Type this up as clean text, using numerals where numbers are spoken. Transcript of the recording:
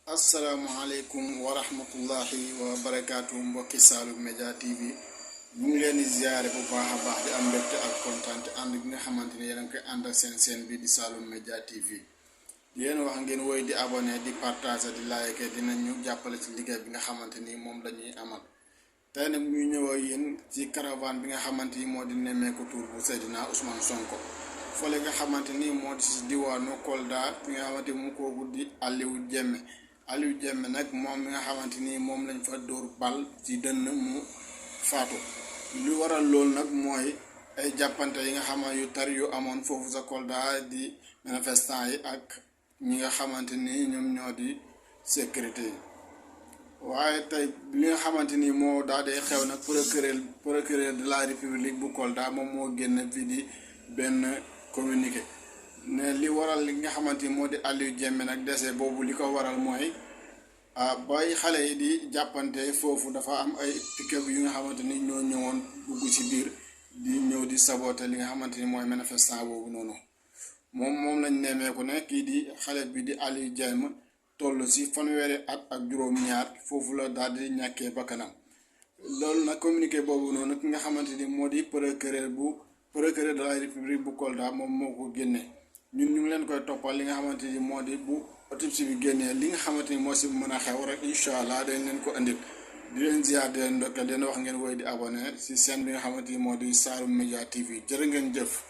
asalaamaaleykum wa rahmatullahi wa barakaatu mbokki Saloum Media TV ñu ngi leen di ziare bu baax a baax di am mbégte ak kontaan te ànd bi nga xamante ne yéen a ngi koy ànd ak seen bi di Saloum Media TV di leen wax ngeen woy di abonné di partager di like dinañu jàppale ci liggéey bi nga xamante ni moom la ñuy amal tey nag ñu ñëw ak yéen ci caravane bi nga xamante ni moo di nemmeeku tuur bu Seydina Ousmane Sonko fole nga xamante ni moo di si diwaanu Kolda bi nga xamante ni mu ko guddi Aliou Diémé nag moom mi nga xamante ni moom lañ fa dóor bal ci dënn mu faatu lu waral loolu nag mooy ay jàppante yi nga xamante yu tar yu amoon foofu sa Kolda di manifestant yi ak ñi nga xamante ni ñoom ñoo di sécurité yi waaye tey li nga xamante ni moo daal di xew nag procureur de la république bu Kolda moom moo génn fii di benn communiqué ne li waral li nga xamante ni moo di Aliou Diémé nag dese boobu li ko waral mooy bay xale yi di jàppante foofu dafa am ay pick-up yu nga xamante ni ñoo ñëwoon dugg ci biir di ñëw di saboter li nga xamante ni mooy manifestant boobu noonu moom lañ nemmeeku ne kii di xale bi di Aliou Diémé toll ci fanweeri at ak juróom-ñaar foofu la daal di ñàkkee bakkanam loolu nag communiqué boobu noonu ki nga xamante ni moo di procureur de la république bu Kolda moom moo ko génnee ñun ñu ngi leen koy toppal li nga xamante ni moo di bu autopsie bi génnee li nga xamante ni moo si mën a xew rek incha allah dañ leen ko indil di leen ziar di leen ndokkeel leen wax ngeen woy di abonné si chaîne bi nga xamante ni moo di Saloum Media TV jërë ngeen jëf.